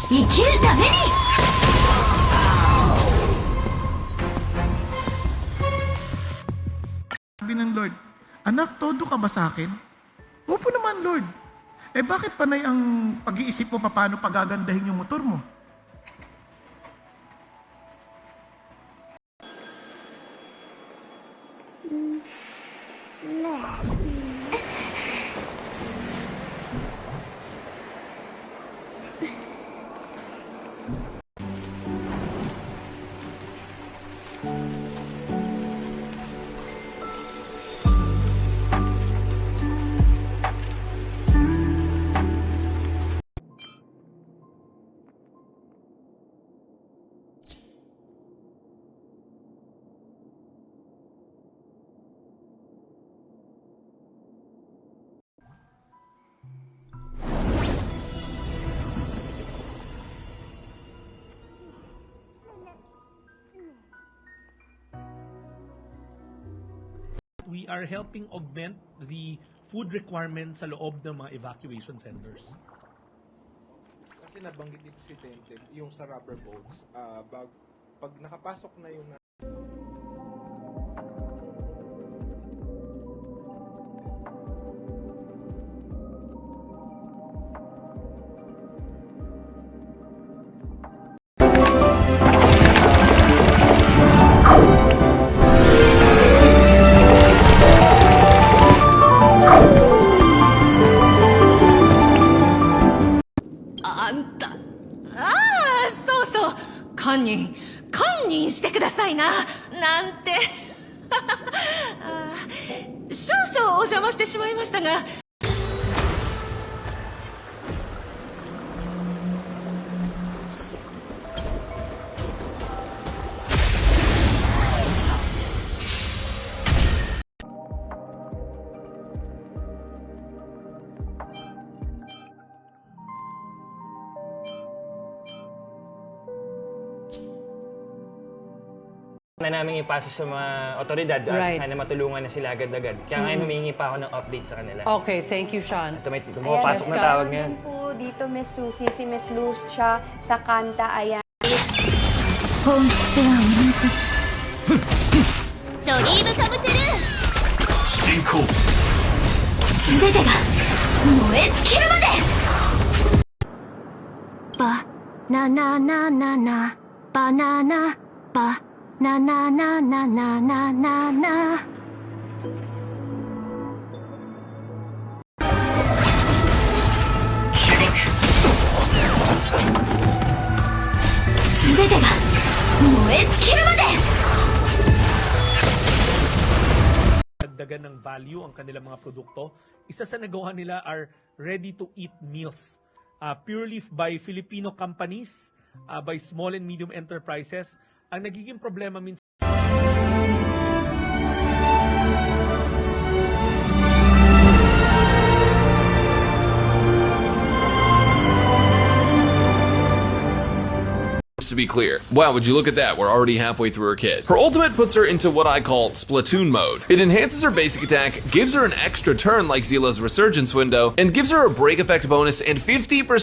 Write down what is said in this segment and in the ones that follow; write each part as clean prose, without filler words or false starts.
生きるために。Sabi ng Lord, anak, todo ka ba sa akin? Opo naman, Lord. Eh bakit panay ang pag-iisip mo paano pagagandahin yung motor mo? We are helping augment the food requirements sa loob ng mga evacuation centers. Kasi nabanggit dito si Temtem, yung sa rubber boats, pag nakapasok na yung堪忍してくださいな、なんて。少々お邪魔してしまいましたが。na namin ipasa sa mga otoridad at sana matulungan na sila agad-agad. Kaya ngayon humingi pa ako ng update sa kanila. Okay, thank you, Sean. Ito may pumapasok na tawag ngayon. Po dito, Miss Susie, si Miss Lucia sa kanta, ayan. 本質は同じ。ドリームカムトゥルー。進行。すべてが燃え尽きるまで。バナナナナナバナナバナナナナナナナナ。被爆。すべてが燃え尽きるまで。Dagdagan ng value ang kanilang mga produkto. Isa sa nagawa nila are ready-to-eat meals. Purely by Filipino companies, by small and medium enterprises. Ang nagiging problema minsan To be clear, wow, would you look at that, we're already halfway through her kit. Her ultimate puts her into what I call Splatoon mode. It enhances her basic attack, gives her an extra turn like Zila's Resurgence window, and gives her a break effect bonus and 50%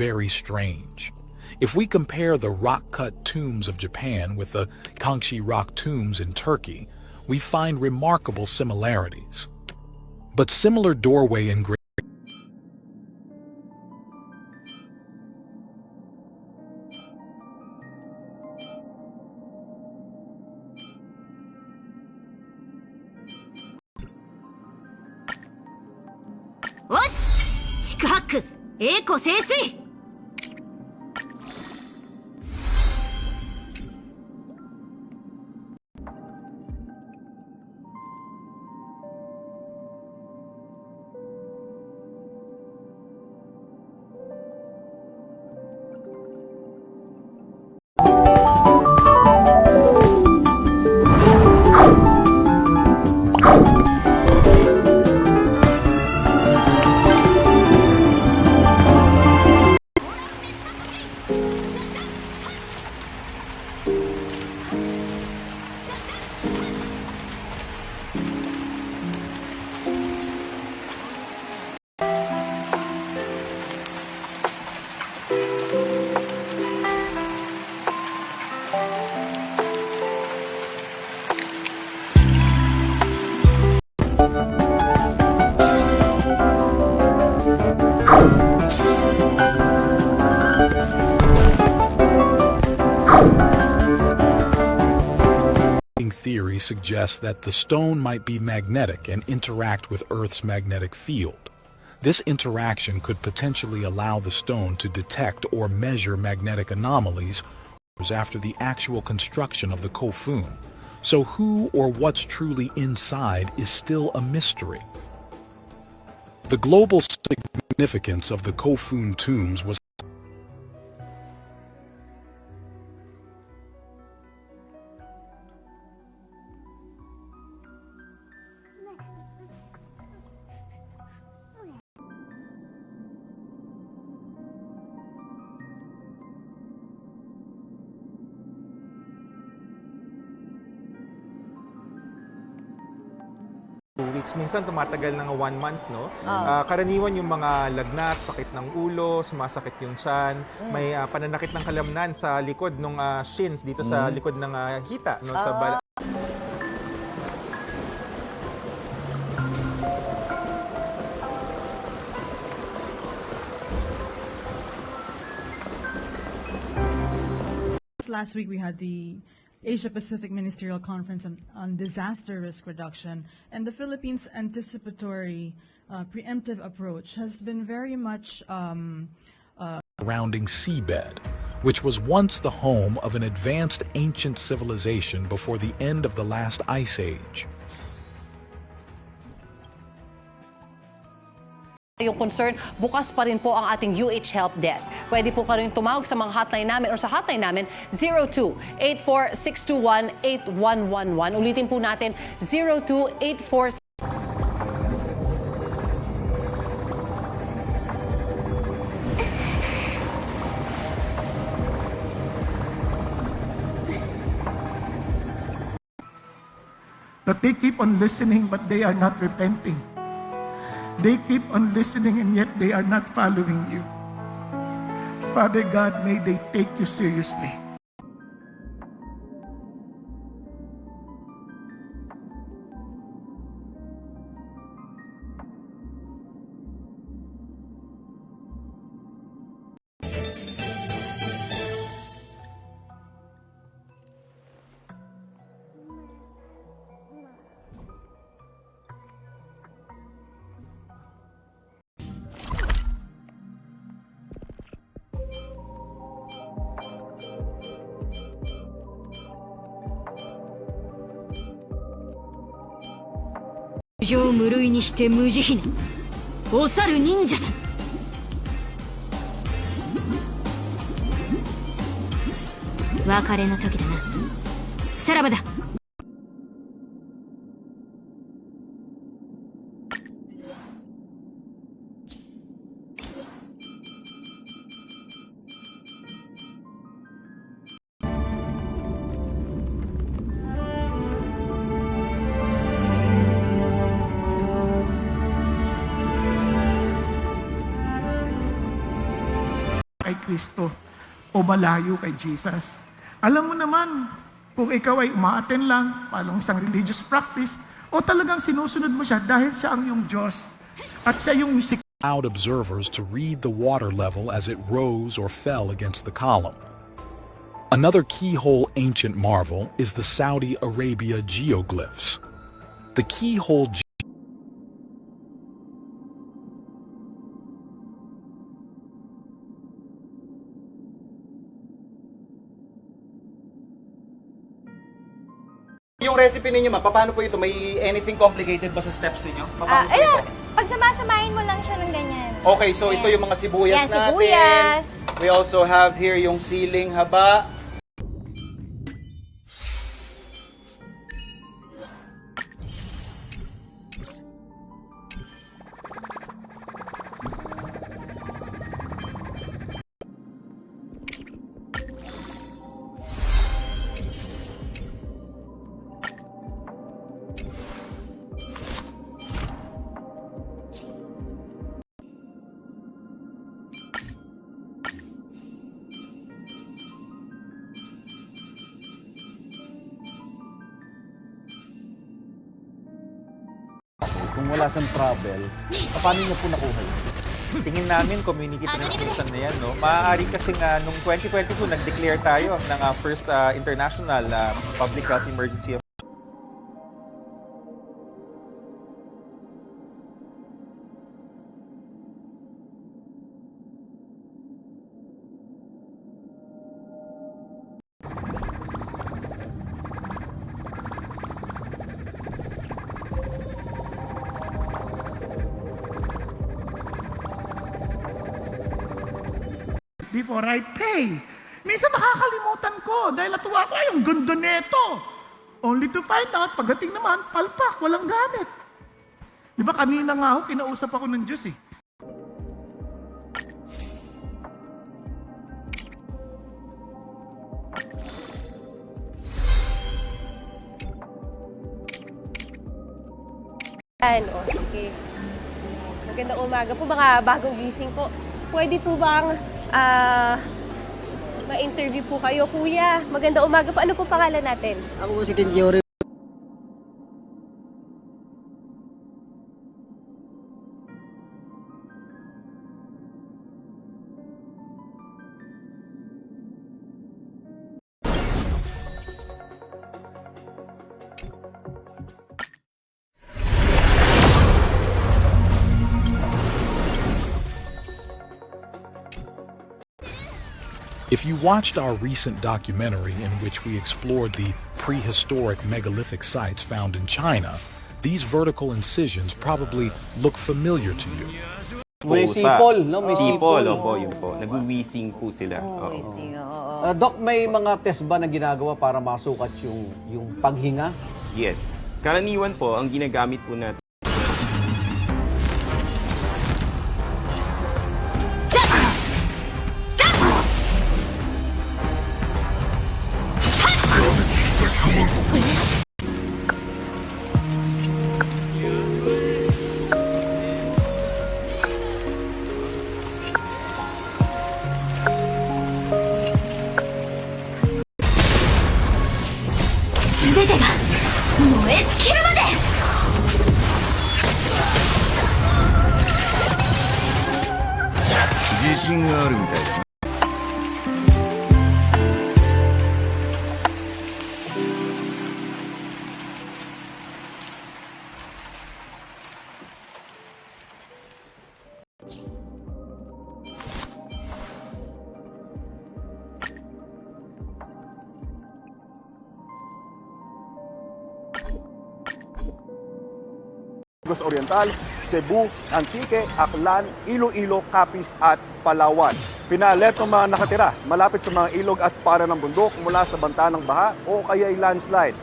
very strange. If we compare the rock-cut tombs of Japan with the Kangxi rock tombs in Turkey, we find remarkable similarities. But similar doorway engravings四苦八苦栄枯盛衰。theory suggests that the stone might be magnetic and interact with Earth's magnetic field. This interaction could potentially allow the stone to detect or measure magnetic anomalies after the actual construction of the Kofun. So who or what's truly inside is still a mystery. The global significance of the Kofun tombs was weeks, minsan tumatagal ng 1 month, no? Karaniwan yung mga lagnat, sakit ng ulo, sumasakit yung tiyan, may pananakit ng kalamnan sa likod ng shins, dito sa likod ng hita, no? Sa Last week we had the Asia Pacific Ministerial Conference on Disaster Risk Reduction, and the Philippines' anticipatory preemptive approach has been very much surrounding seabed, which was once the home of an advanced ancient civilization before the end of the last ice age. Yung concern, bukas pa rin po ang ating UH Help Desk. Pwede po kayong tumawag sa mga hotline namin o sa hotline namin 02-84-621-8111. Ulitin po natin 02-84... That they keep on listening but they are not repenting. They keep on listening and yet they are not following you. Father God, may they take you seriously. Kay Kristo o malayo kay Jesus. Alam mo naman, kung ikaw ay umaaten lang, palong isang religious practice, o talagang sinusunod mo siya dahil siya ang iyong Diyos at siya yung allowed observers to read the water level as it rose or fell against the column. Another keyhole ancient marvel is the Saudi Arabia geoglyphs. The keyhole Yung recipe ninyo, ma, paano po ito? May anything complicated ba sa steps ninyo? Paano po ito? Pag samasamahin mo lang siya ng ganyan. Okay, so ito yung mga sibuyas natin. Sibuyas. We also have here yung siling haba. Kung wala siyang travel, paano niyo po nakuha yun? tingin namin community transmission na yan, no? Maaari kasi nga, nung 2022, nag-declare tayo ng first international public health emergency of before I pay. Minsan nakakalimutan ko dahil natuwa ko, ay, ang ganda neto. Only to find out, pagdating naman, palpak, walang gamit. Di ba kanina nga ako, kinausap ako ng Diyos eh. Ano, sige. Magandang umaga po, mga bagong gising po. Pwede po bang ma-interview po kayo, kuya? Magandang umaga po. Ano po pangalan natin? Ako po si Kenjori. If you watched our recent documentary in which we explored the prehistoric megalithic sites found in China, these vertical incisions probably look familiar to you. May sipol, no? May sipol. Opo, yun po. Nag-weasing po sila. Doc, may mga test ba na ginagawa para masukat yung paghinga? Yes. Karaniwan po, ang ginagamit po natin Oriental, Cebu, Antique, Aklan, Iloilo, Capiz at Palawan. Pinalet ng mga nakatira malapit sa mga ilog at para ng bundok mula sa banta ng baha o kaya ay landslide.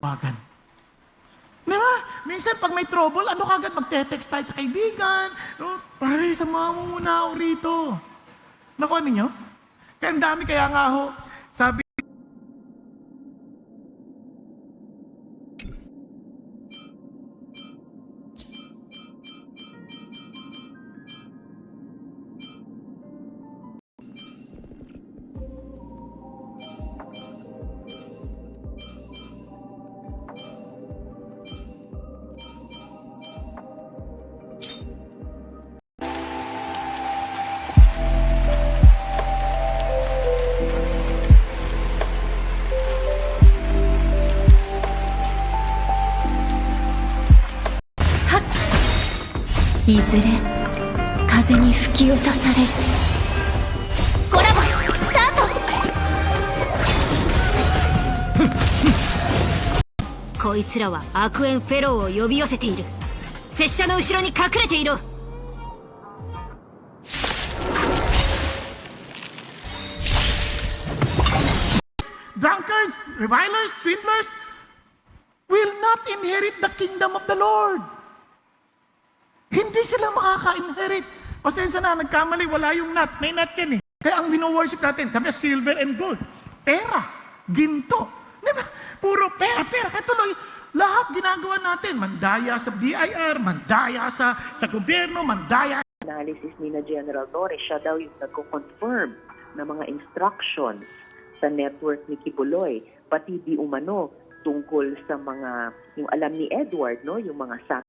Wagan. Diba? Minsan pag may trouble, ano kagad magte-text tayo sa kaibigan. No? Pare, samahan mo muna ako rito. Nakuha ninyo? Kaya ang dami, kaya nga ho, sabi,いずれ風に吹き落とされる。コラボスタート。こいつらはアクエンフェローを呼び寄せている。拙者の後ろに隠れていろ。drunkards, revilers, swindlers will not inherit the kingdom of the Lord. Hindi sila makaka-inherit. Pasensya na, nagkamali, wala yung nut. May nut yan eh. Kaya ang wino-worship natin, sabi silver and gold. Pera, ginto. Diba? Puro pera, pera. Kaya tuloy, lahat ginagawa natin. Mandaya sa BIR, mandaya sa gobyerno, mandaya Analysis ni na General Torres, siya daw yung nagko-confirm ng mga instructions sa network ni Kibuloy, pati di umano tungkol sa mga, yung alam ni Edward, no, yung mga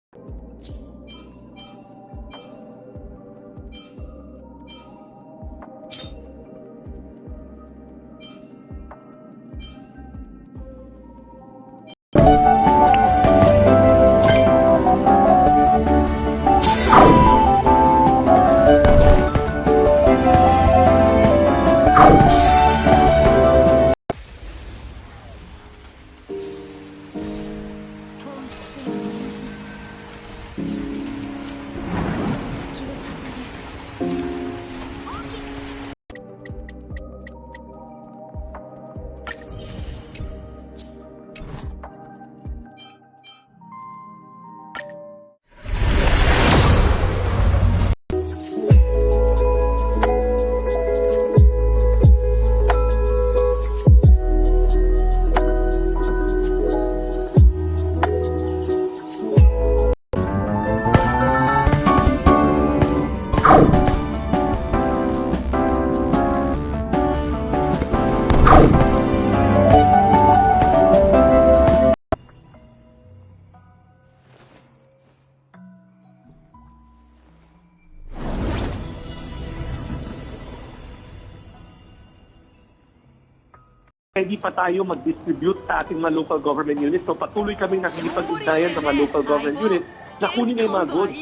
Pwede pa tayo mag-distribute sa ating mga local government units. So patuloy kaming nakikipag-ugnayan sa mga local government units na kunin na yung mga goods.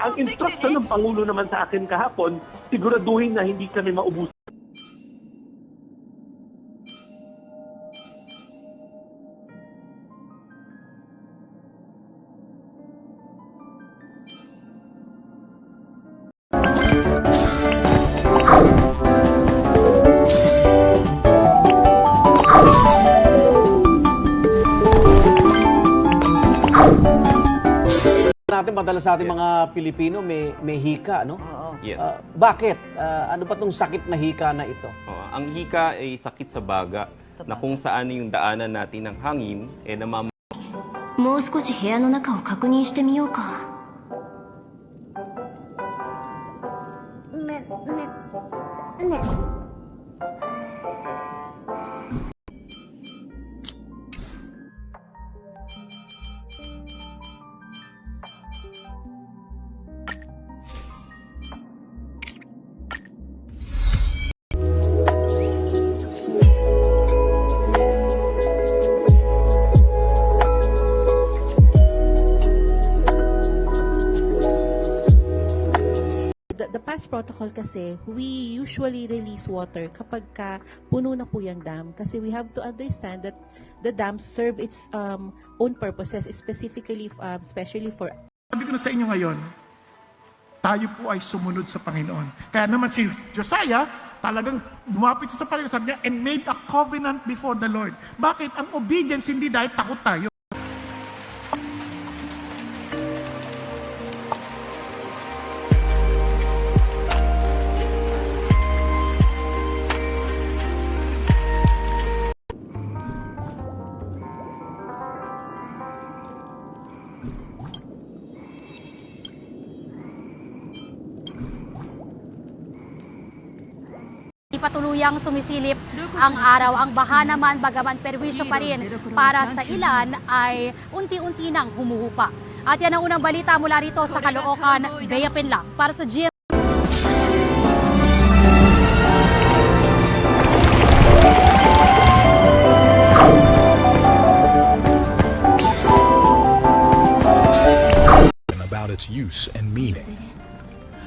Ang instruction ng Pangulo naman sa akin kahapon, siguraduhin na hindi kami maubos. Natin madalas sa ating mga Pilipino may hika, no? Yes. Bakit? Ano ba tong sakit na hika na ito? Ang hika ay sakit sa baga na kung saan yung daanan natin ng hangin namam. もう少し部屋の中を確認してみようか。The past protocol kasi, we usually release water kapag puno na po yung dam. Kasi we have to understand that the dams serve its own purposes, specifically, especially for... Sabi ko na sa inyo ngayon, tayo po ay sumunod sa Panginoon. Kaya naman si Josiah, talagang lumapit siya sa Panginoon, sabi niya, and made a covenant before the Lord. Bakit? Ang obedience hindi dahil takot tayo. Patuluyang sumisilip ang araw. Ang baha naman, bagaman perwisyo pa rin para sa ilan, ay unti-unti nang humuhupa. At yan ang unang balita mula rito sa Caloocan, Bea Pinlac. Para sa GMA. About its use and meaning.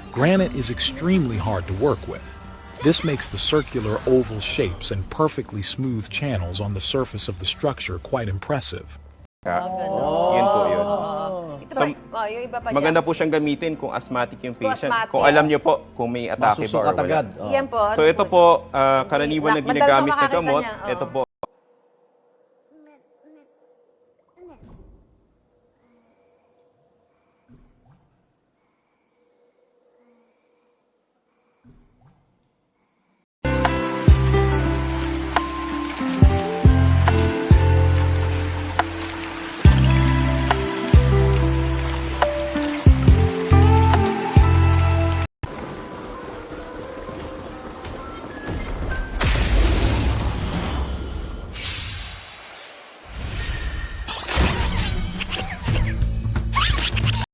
Granite is extremely hard to work with. This makes the circular oval shapes and perfectly smooth channels on the surface of the structure quite impressive. Yun po yun. So, maganda po siyang gamitin kung asthmatic yung patient. Kung alam niyo po kung may atake ba or wala. Yan po. So ito po, karaniwan na ginagamit na gamot. Ito po,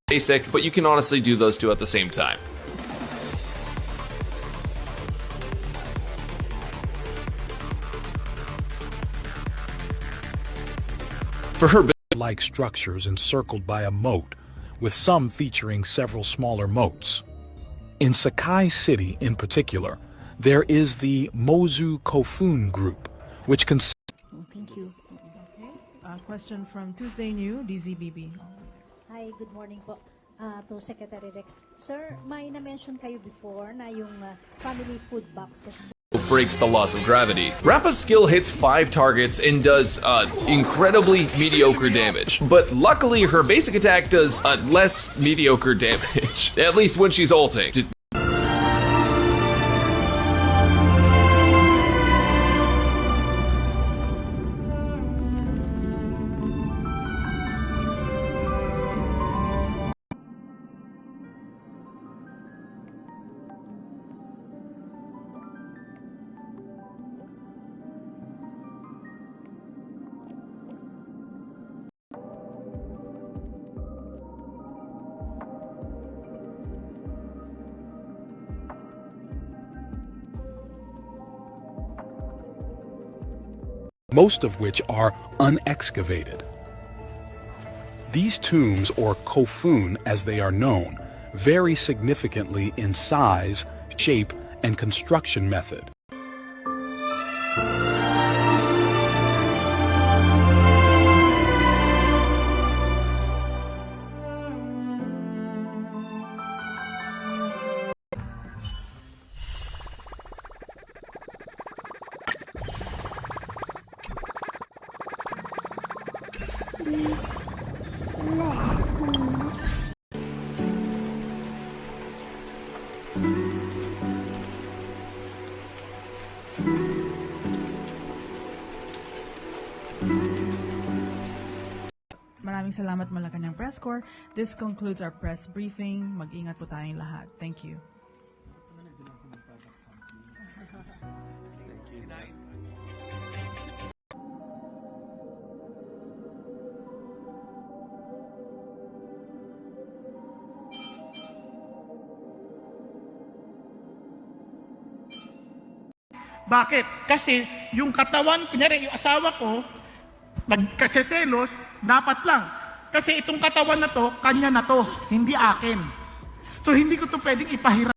basic, but you can honestly do those two at the same time. For her like structures encircled by a moat, with some featuring several smaller moats. In Sakai City in particular, there is the Mozu Kofun group, which consists. Thank you. Question from Tuesday New, DZBB. Hi, good morning po. To Secretary Rex. Sir, may na-mention kayo before na yung family food boxes. Breaks the laws of gravity. Rappa's skill hits 5 targets and does incredibly mediocre damage. But luckily, her basic attack does less mediocre damage. At least when she's ulting. Most of which are unexcavated. These tombs, or kofun as they are known, vary significantly in size, shape, and construction method. Maraming salamat Malacanang Press Corps. This concludes our press briefing. Mag-ingat po tayong lahat. Thank you. Bakit? Kasi yung katawan, kunyari yung asawa ko, nagkaseselos, dapat lang. Kasi itong katawan na to, kanya na to, hindi akin. So hindi ko to pwedeng ipahiram.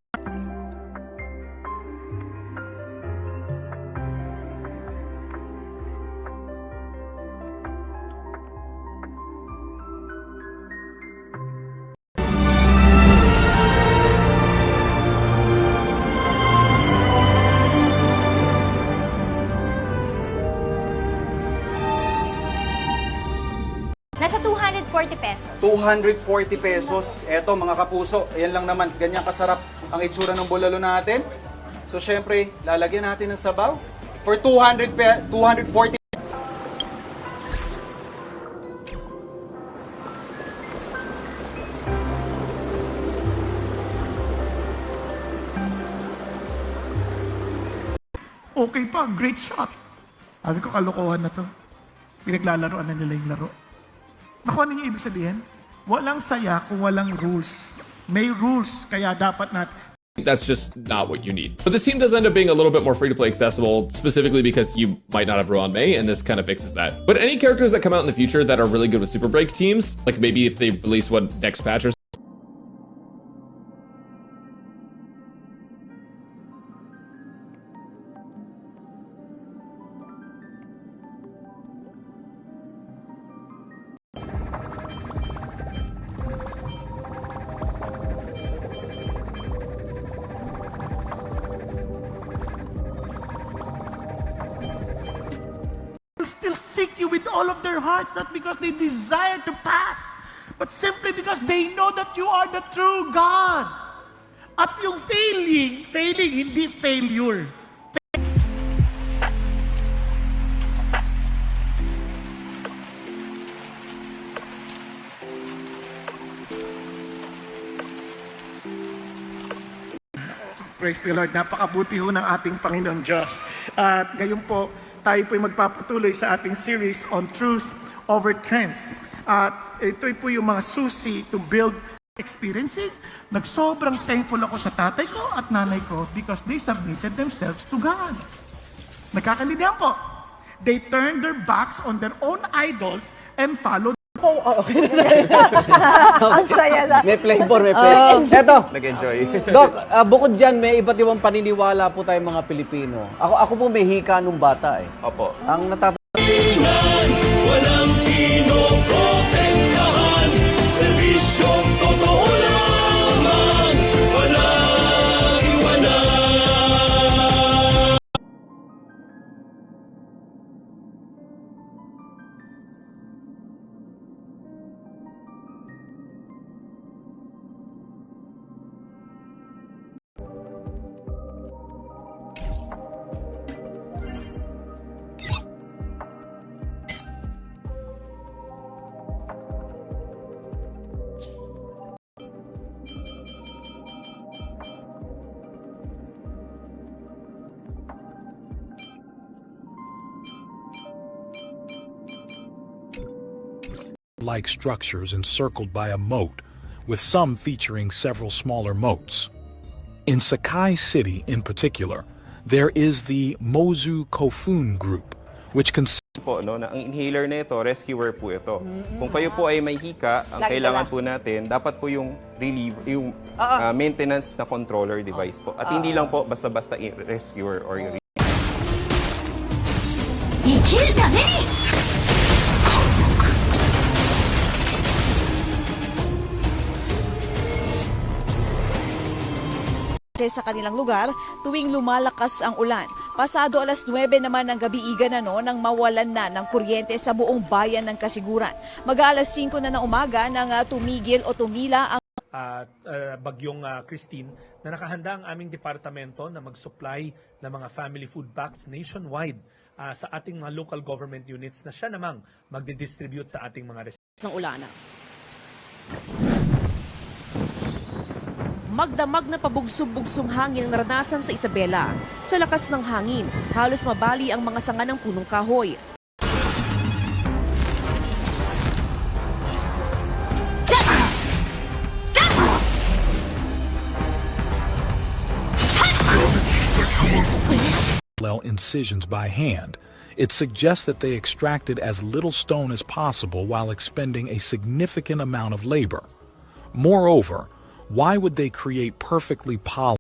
Nasa 240 pesos. 240 pesos. Eto mga kapuso, ayan lang naman. Ganyan kasarap ang itsura ng bulalo natin. So syempre, lalagyan natin ng sabaw. For 240. Okay pa, great shot. Sabi ko, kalokohan na to. Pinaglalaroan na nila yung laro. Naku, ano yung ibig sabihin? Walang saya kung walang rules. May rules, kaya dapat natin. That's just not what you need. But this team does end up being a little bit more free-to-play accessible, specifically because you might not have Rowan May, and this kind of fixes that. But any characters that come out in the future that are really good with Super Break teams, like maybe if they release one next patch or still seek you with all of their hearts, not because they desire to pass, but simply because they know that you are the true God. At yung failing, hindi failure. Praise the Lord, napakabuti ho ng ating Panginoon Diyos. At gayon po, tayo po'y magpapatuloy sa ating series on truth over trends. At ito po yung mga susi to build experiencing. Nagsobrang thankful ako sa tatay ko at nanay ko because they submitted themselves to God. Nagkakaintindihan po. They turned their backs on their own idols and followed. Ang saya na. May flavor, may flavor. Eto. Nag-enjoy. Doc, bukod dyan, may iba't ibang paniniwala po tayong mga Pilipino. Ako po may hika nung bata eh. Opo. Ang Walang pinoprotektahan, serbisyong totoo lamang, walang iwanan. like structures encircled by a moat, with some featuring several smaller moats. In Sakai City in particular, there is the Mozu Kofun group, which consists po, no, na ang inhaler na ito, rescuer po ito. Kung kayo po ay may hika, ang kailangan po natin, dapat po yung maintenance na controller device po. At hindi lang po basta-basta rescuer or yung sa kanilang lugar tuwing lumalakas ang ulan. Pasado alas 9 naman ng gabi-igan nang mawalan na ng kuryente sa buong bayan ng Kasiguran. Mag-aalas 5 na ng umaga nang tumigil o tumila ang bagyong Christine na nakahanda ang aming departamento na mag-supply ng mga family food packs nationwide sa ating mga local government units na siya namang magdi-distribute sa ating mga residents ng ulana. Magdamag na pabugsong-bugsong hangin ang naranasan sa Isabela. Sa lakas ng hangin, halos mabali ang mga sanga ng punong kahoy. Incisions by hand. It suggests that they extracted as little stone as possible while expending a significant amount of labor. Moreover, why would they create perfectly polished